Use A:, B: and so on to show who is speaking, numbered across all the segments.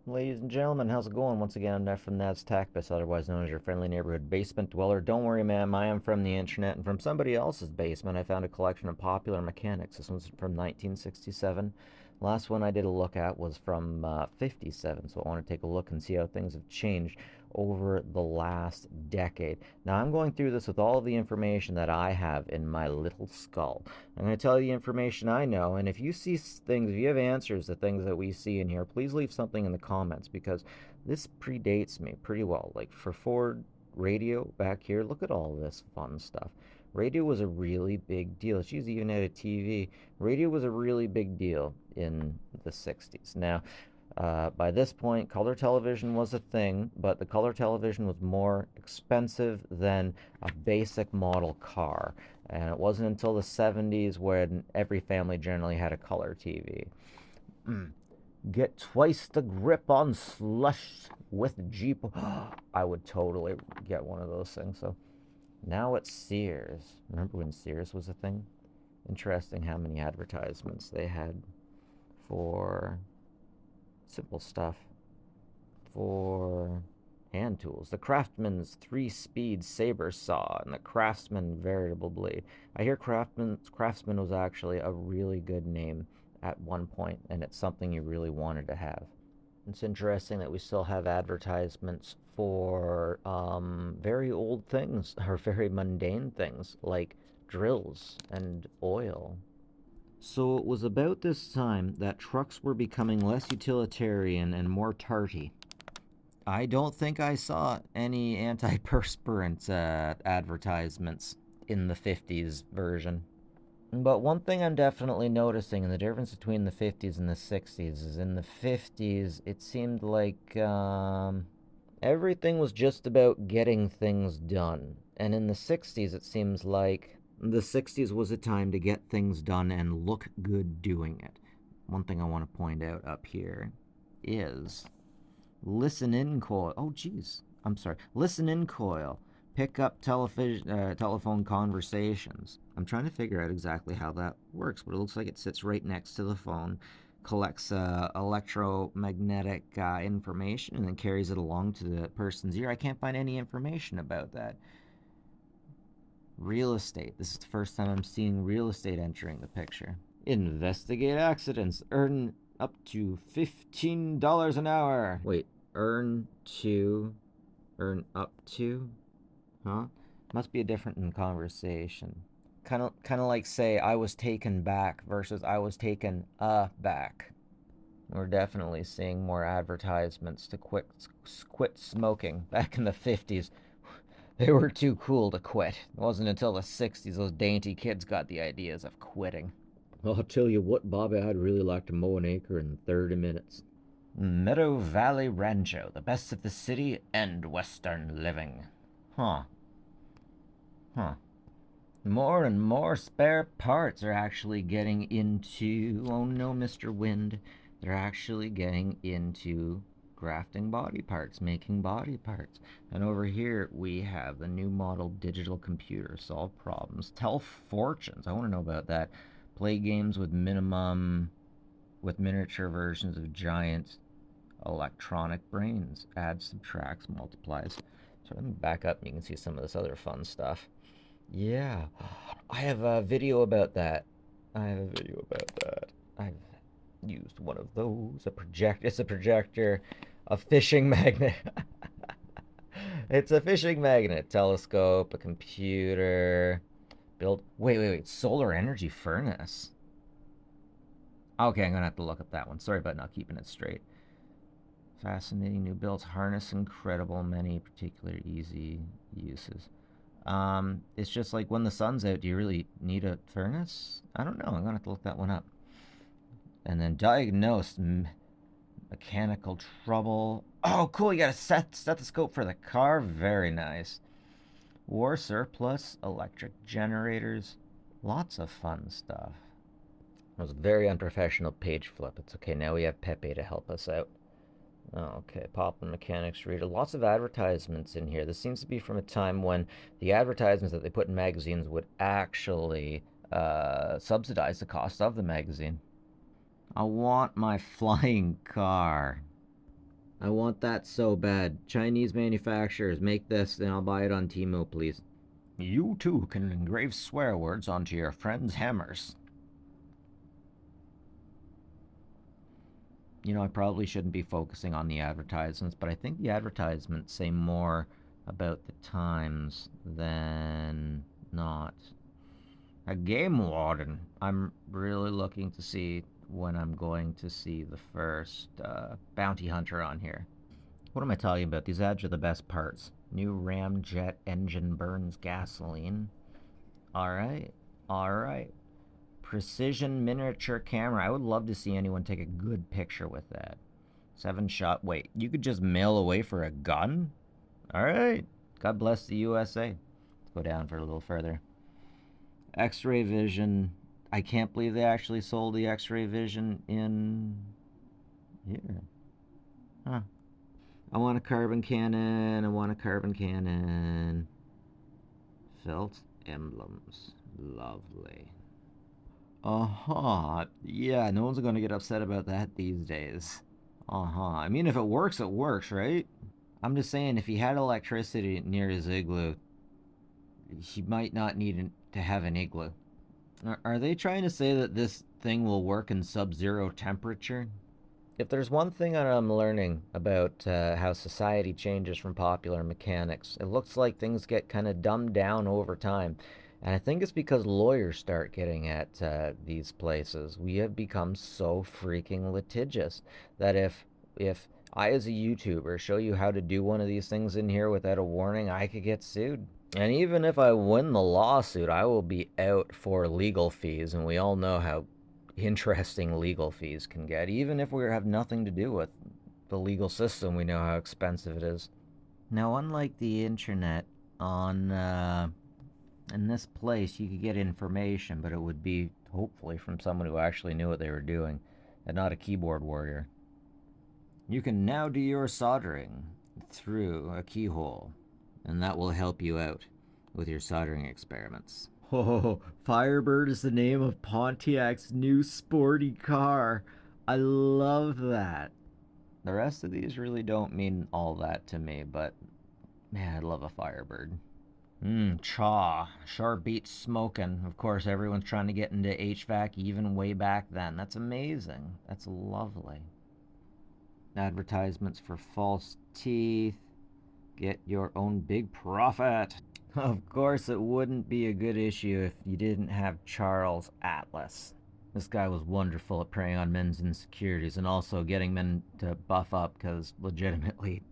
A: Ladies and gentlemen, how's it going? Once again, I'm Neff from That's Tacbus, otherwise known as your friendly neighborhood basement dweller. Don't worry, ma'am, I am from the internet, and from somebody else's basement, I found a collection of popular mechanics. This one's from 1967. Last one I did a look at was from 57, so I want to take a look and see how things have changed over the last decade. Now, I'm going through this with all of the information that I have in my little skull. I'm going to tell you the information I know, and if you see things, if you have answers to things that we see in here, please leave something in the comments because this predates me pretty well. Like for Ford radio back here, look at all this fun stuff. Radio was a really big deal. She's even had a TV. Radio was a really big deal in the 60s. Now, by this point, color television was a thing, but the color television was more expensive than a basic model car. And it wasn't until the 70s when every family generally had a color TV. Get twice the grip on slush with Jeep. I would totally get one of those things. So now it's Sears. Remember when Sears was a thing? Interesting how many advertisements they had for simple stuff, for hand tools. The Craftsman's 3-speed saber saw and the Craftsman variable blade. I hear Craftsman was actually a really good name at one point, and it's something you really wanted to have. It's interesting that we still have advertisements for very old things or very mundane things like drills and oil. So it was about this time that trucks were becoming less utilitarian and more tarty. I don't think I saw any antiperspirant advertisements in the 50s version. But one thing I'm definitely noticing, and the difference between the 50s and the 60s, is in the 50s, it seemed like everything was just about getting things done. And in the 60s, it seems like the 60s was a time to get things done and look good doing it. One thing I want to point out up here is listen in coil. Oh, geez. I'm sorry. Listen in coil. Pick up telephone conversations. I'm trying to figure out exactly how that works, but it looks like it sits right next to the phone, collects electromagnetic information, and then carries it along to the person's ear. I can't find any information about that. Real estate. This is the first time I'm seeing real estate entering the picture. Investigate accidents. Earn up to $15 an hour. Wait, earn up to? Huh? Must be a different in conversation. Kind of like say I was taken back versus I was taken back. We're definitely seeing more advertisements to quit smoking. Back in the 50s, they were too cool to quit. It wasn't until the 60s those dainty kids got the ideas of quitting. I'll tell you what, Bobby, I'd really like to mow an acre in 30 minutes. Meadow Valley Rancho, the best of the city and western living. Huh. Huh. More and more spare parts are actually getting into, oh no, Mr. Wind, they're actually getting into grafting body parts, making body parts. And over here we have the new model digital computer, solve problems, tell fortunes. I want to know about that. Play games with miniature versions of giant electronic brains, adds, subtracts, multiplies. So let me back up and you can see some of this other fun stuff. Yeah, I have a video about that. I've used one of those. It's a projector, a fishing magnet. It's a fishing magnet, telescope, a computer. Wait. Solar energy furnace. Okay, I'm gonna have to look up that one. Sorry about not keeping it straight. Fascinating new builds, harness incredible, many particular easy uses. It's just like when the sun's out, do you really need a furnace? I don't know. I'm gonna have to look that one up. And then diagnose mechanical trouble. Oh, cool. You got a stethoscope for the car. Very nice. War surplus, electric generators. Lots of fun stuff. It was a very unprofessional page flip. It's okay. Now we have Pepe to help us out. Okay, Poplin Mechanics Reader. Lots of advertisements in here. This seems to be from a time when the advertisements that they put in magazines would actually subsidize the cost of the magazine. I want my flying car. I want that so bad. Chinese manufacturers, make this and I'll buy it on Temu, please. You too can engrave swear words onto your friends' hammers. You know, I probably shouldn't be focusing on the advertisements, but I think the advertisements say more about the times than not. A game warden. I'm really looking to see when I'm going to see the first bounty hunter on here. What am I talking about? These ads are the best parts. New ramjet engine burns gasoline. Alright. Alright. Precision miniature camera. I would love to see anyone take a good picture with that. 7-shot. Wait, you could just mail away for a gun? Alright. God bless the USA. Let's go down for a little further. X-ray vision. I can't believe they actually sold the X-ray vision in here. Huh. I want a carbon cannon. I want a carbon cannon. Felt emblems. Lovely. Uh-huh. Yeah, no one's going to get upset about that these days. Uh-huh. I mean, if it works, right? I'm just saying, if he had electricity near his igloo, he might not need to have an igloo. Are they trying to say that this thing will work in sub-zero temperature? If there's one thing that I'm learning about how society changes from popular mechanics, it looks like things get kind of dumbed down over time. And I think it's because lawyers start getting at these places. We have become so freaking litigious that if I, as a YouTuber, show you how to do one of these things in here without a warning, I could get sued. And even if I win the lawsuit, I will be out for legal fees, and we all know how interesting legal fees can get. Even if we have nothing to do with the legal system, we know how expensive it is. Now, unlike the internet, on in this place, you could get information, but it would be hopefully from someone who actually knew what they were doing, and not a keyboard warrior. You can now do your soldering through a keyhole, and that will help you out with your soldering experiments. Oh, Firebird is the name of Pontiac's new sporty car. I love that. The rest of these really don't mean all that to me, but man, I love a Firebird. Chaw. Sure beats smoking. Of course, everyone's trying to get into HVAC even way back then. That's amazing. That's lovely. Advertisements for false teeth. Get your own big profit. Of course, it wouldn't be a good issue if you didn't have Charles Atlas. This guy was wonderful at preying on men's insecurities and also getting men to buff up because, legitimately,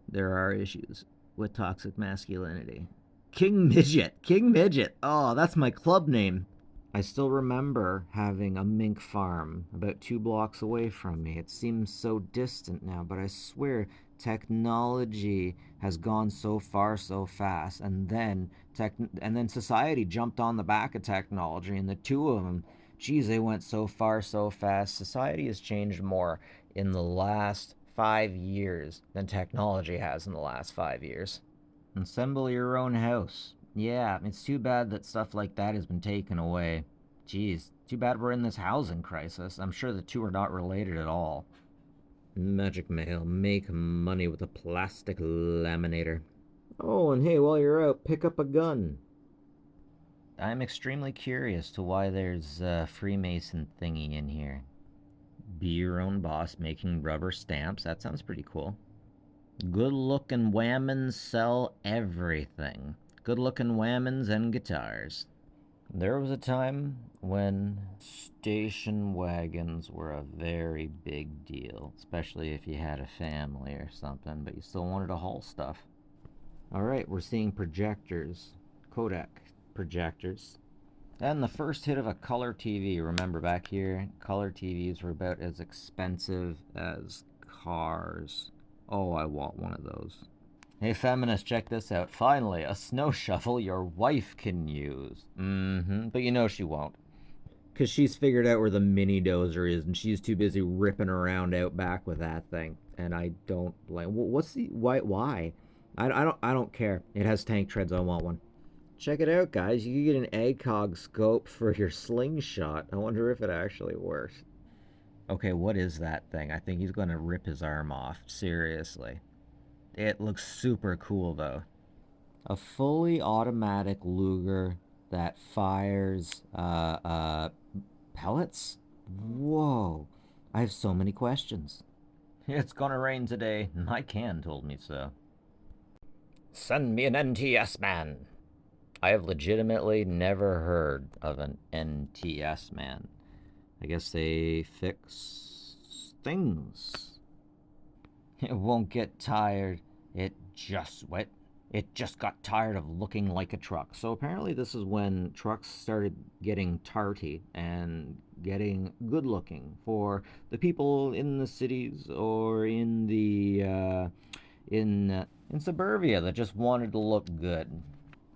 A: there are issues with toxic masculinity. King Midget! King Midget! Oh, that's my club name. I still remember having a mink farm about 2 blocks away from me. It seems so distant now, but I swear technology has gone so far so fast, and then society jumped on the back of technology, and the two of them, geez, they went so far so fast. Society has changed more in the last 5 years than technology has in the last 5 years. Assemble your own house. Yeah, it's too bad that stuff like that has been taken away. Geez, too bad we're in this housing crisis. I'm sure the two are not related at all. Magic mail. Make money with a plastic laminator. Oh, and hey, while you're out, pick up a gun. I'm extremely curious to why there's a Freemason thingy in here. Be your own boss making rubber stamps. That sounds pretty cool. Good looking whammons sell everything. Good looking whammons and guitars. There was a time when station wagons were a very big deal, especially if you had a family or something, but you still wanted to haul stuff. Alright, we're seeing projectors. Kodak projectors. And the first hit of a color TV. Remember back here, color TVs were about as expensive as cars. Oh, I want one of those. Hey feminists, check this out. Finally, a snow shovel your wife can use. But you know she won't. Because she's figured out where the mini dozer is, and she's too busy ripping around out back with that thing. And I don't blame. What's the why? I don't care. It has tank treads. I want one. Check it out, guys. You can get an ACOG scope for your slingshot. I wonder if it actually works. Okay, what is that thing? I think he's gonna rip his arm off. Seriously. It looks super cool though. A fully automatic Luger that fires pellets? Whoa. I have so many questions. It's gonna rain today. My can told me so. Send me an NTS man. I have legitimately never heard of an NTS man. I guess they fix things. It won't get tired. It just wet. It just got tired of looking like a truck. So apparently this is when trucks started getting tarty and getting good looking for the people in the cities or in the in suburbia that just wanted to look good.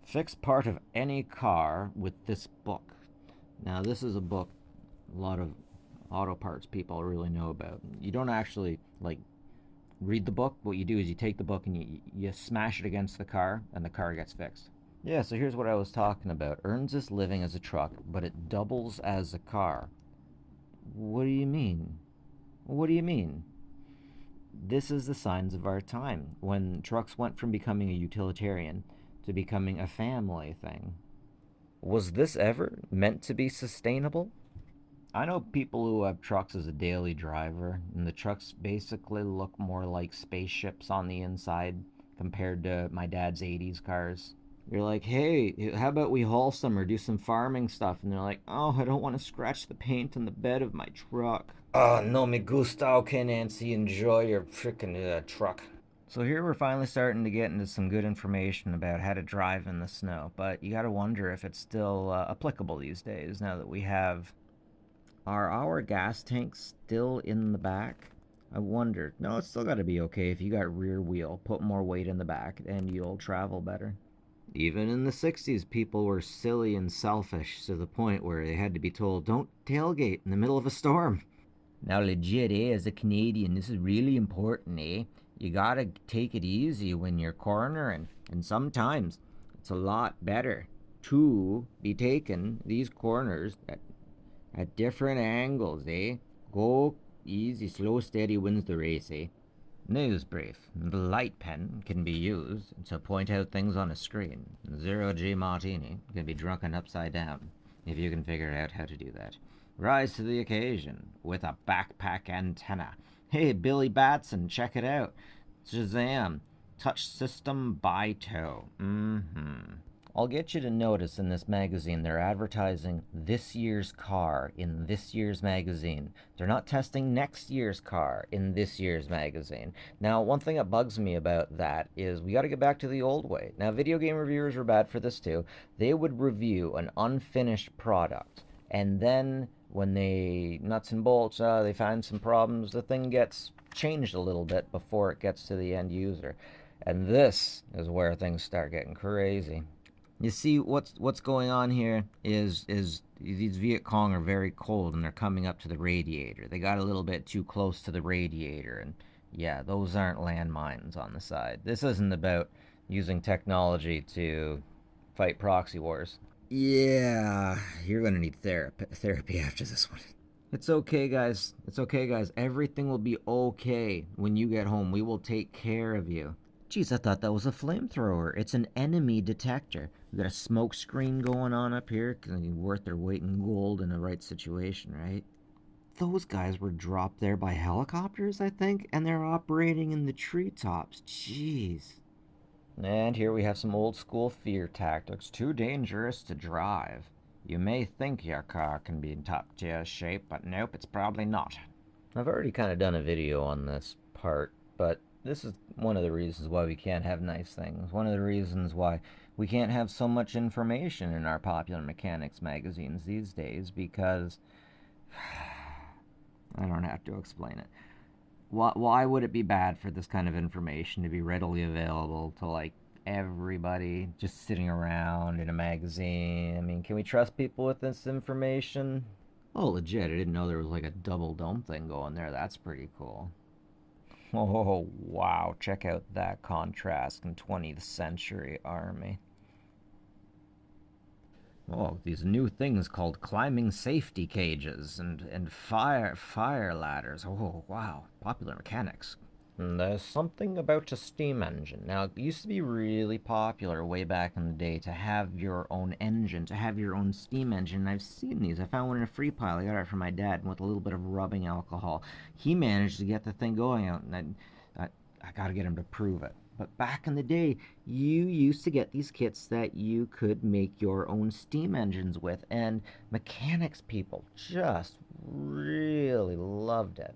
A: Fix part of any car with this book. Now this is a book a lot of auto parts people really know about. You don't actually like read the book. What you do is you take the book and you smash it against the car and the car gets fixed. Yeah, so here's what I was talking about. Earns his living as a truck, but it doubles as a car. What do you mean? What do you mean? This is the signs of our time, when trucks went from becoming a utilitarian to becoming a family thing. Was this ever meant to be sustainable? I know people who have trucks as a daily driver, and the trucks basically look more like spaceships on the inside compared to my dad's 80s cars. You're like, hey, how about we haul some or do some farming stuff? And they're like, oh, I don't want to scratch the paint on the bed of my truck. Oh, no me gusta. Okay, Nancy, enjoy your frickin' truck. So here we're finally starting to get into some good information about how to drive in the snow, but you gotta wonder if it's still applicable these days now that we have. Are our gas tanks still in the back? I wonder. No, it's still got to be okay if you got rear wheel. Put more weight in the back and you'll travel better. Even in the 60s, people were silly and selfish to the point where they had to be told, don't tailgate in the middle of a storm. Now, legit, as a Canadian, this is really important, You gotta take it easy when you're cornering, and sometimes it's a lot better to be taking these corners at different angles, Go easy, slow, steady wins the race, News brief. The light pen can be used to point out things on a screen. Zero G martini can be drunken upside down, if you can figure out how to do that. Rise to the occasion with a backpack antenna. Hey, Billy Batson, check it out. Shazam. Touch system by tow. I'll get you to notice in this magazine they're advertising this year's car in this year's magazine. They're not testing next year's car in this year's magazine. Now, one thing that bugs me about that is we got to get back to the old way. Now, video game reviewers were bad for this too. They would review an unfinished product, and then when they nuts and bolts, they find some problems, the thing gets changed a little bit before it gets to the end user. And this is where things start getting crazy. You see, what's going on here is these Viet Cong are very cold and they're coming up to the radiator. They got a little bit too close to the radiator, and yeah, those aren't landmines on the side. This isn't about using technology to fight proxy wars. Yeah, you're gonna need therapy after this one. It's okay, guys. It's okay, guys. Everything will be okay when you get home. We will take care of you. Geez, I thought that was a flamethrower. It's an enemy detector. We got a smoke screen going on up here, because it's worth their weight in gold in the right situation, right? Those guys were dropped there by helicopters, I think, and they're operating in the treetops. Jeez. And here we have some old school fear tactics. Too dangerous to drive. You may think your car can be in top tier shape, but nope, it's probably not. I've already kind of done a video on this part, but this is one of the reasons why we can't have nice things. One of the reasons why we can't have so much information in our popular mechanics magazines these days, because I don't have to explain it. Why would it be bad for this kind of information to be readily available to like everybody just sitting around in a magazine? I mean, can we trust people with this information? Oh, legit, I didn't know there was like a double dome thing going there. That's pretty cool. Oh, wow, check out that contrast in 20th century army. Oh, these new things called climbing safety cages and fire ladders. Oh, wow, popular mechanics. And there's something about a steam engine. Now, it used to be really popular way back in the day to have your own engine, to have your own steam engine. And I've seen these. I found one in a free pile. I got it from my dad, and with a little bit of rubbing alcohol, he managed to get the thing going out. And I got to get him to prove it. But back in the day, you used to get these kits that you could make your own steam engines with, and mechanics people just really loved it.